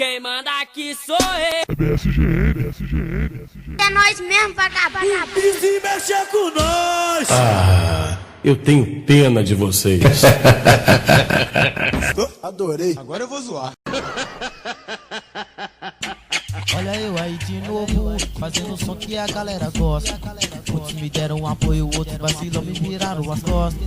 Quem manda aqui sou eu. É BSGN. É nós mesmo, vagabundo. E se mexer com nós. Eu tenho pena de vocês. Adorei. Agora eu vou zoar. Olha eu aí de novo, fazendo som que a galera gosta. Muitos me deram um apoio, outros vacilam, me viraram as costas.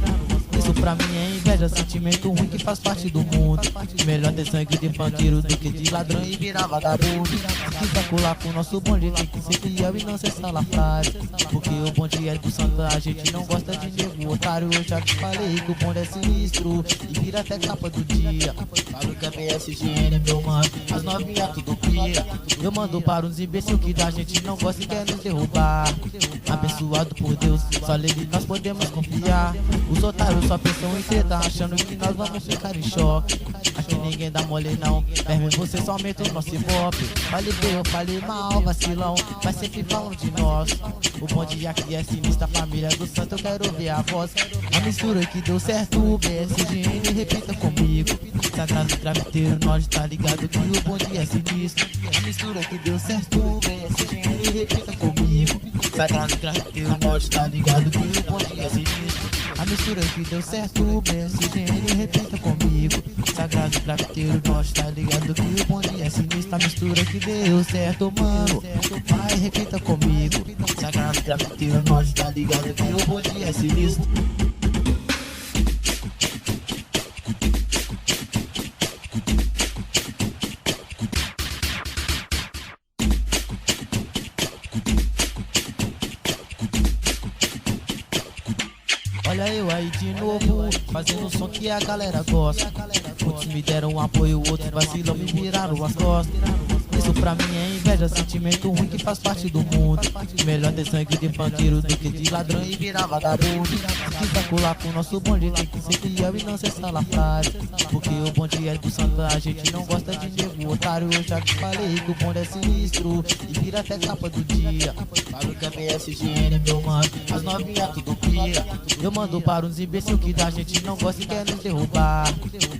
Isso pra mim é inveja, sentimento ruim que faz parte do mundo. Melhor ter sangue de banqueiro do que de ladrão e virar vagabundo. Se quiser colar com o nosso bonde, tem que ser fiel e não ser salafrário. Porque o bonde é do Santa, a gente não gosta de nego otário. Eu já te falei que o bonde é sinistro e vira até capa do dia. Falo que é BSGN, meu mano, as novinhas tudo cria. Eu mando para uns imbecil que da gente não gosta e quer nos derrubar. Abençoado por Deus, só nele nós podemos confiar. Os otários só pensam em treta, achando que nós vamos ficar em choque. Aqui ninguém dá mole não, verme você só aumenta o nosso ibope. Falei bem, eu falei mal, vacilão, mas sempre falam de nós. O bonde aqui é sinistro, a família do santo, eu quero ver a voz. A mistura que deu certo, o BSGN, repita comigo. Sagrado grafiteiro, nós tá ligado que o bonde é sinistro. A mistura que deu certo, o BSGN, repita comigo. Sagrado grafiteiro, nós tá ligado que o bonde é sinistro. A mistura que deu certo, o BSGN, repita comigo. Sagrado grafiteiro, nós tá ligado que o bonde é sinistro. A mistura que deu certo, mano, vai, repita comigo. Sagrado grafiteiro, nós tá ligado que o bonde é sinistro. Olha eu aí de novo, fazendo som que a galera gosta. Muitos me deram um apoio, outros vacilam, me viraram as costas. Isso pra mim é inveja, sentimento ruim que faz parte do mundo. Melhor ter sangue de banqueiro do que de ladrão e virar vagabundo. Se quiser colar com o nosso bonde, tem que ser fiel e não ser salafrário. Porque o bonde é do Santa, a gente não gosta de nego otário. Eu já te falei que o bonde é sinistro e vira até capa do dia. Falo que é BSGN, meu mano, as novinhas tudo cria. Eu mando para uns imbecil que da gente não gosta e quer nos derrubar.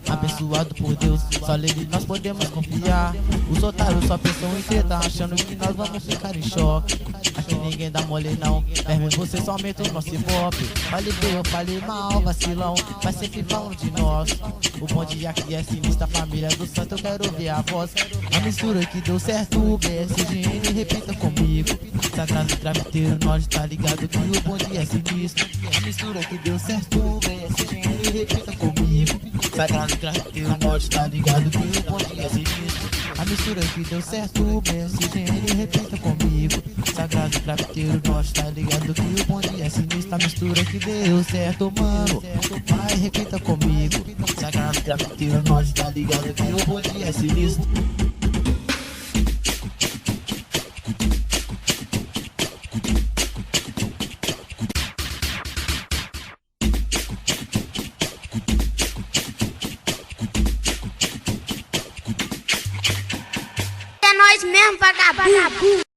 Abençoado por Deus, só nele nós podemos confiar. Os otários só pensam em treta, achando que nós vamos ficar em choque. Aqui ninguém dá mole não, verme você só aumenta o nosso ibope. Falei bem, eu falei mal, vacilão, mas sempre falam de nós. O bonde aqui é sinistro, a família do santo, eu quero ver a voz. A mistura que deu certo, o BSGN, repita comigo. Sagrado grafiteiro, nós tá ligado que o bonde é sinistro. A mistura que deu certo, o BSGN, repita comigo. Sagrado grafiteiro, nós tá ligado que o bonde é sinistro. A mistura que deu certo, o BSGN, repita comigo. Sagrado grafiteiro, nós tá ligado que o bonde é sinistro. A mistura que deu certo, mano, vai, repita comigo. Sagrado grafiteiro, nós tá ligado que o bonde é sinistro. É nós mesmo, vagabundo.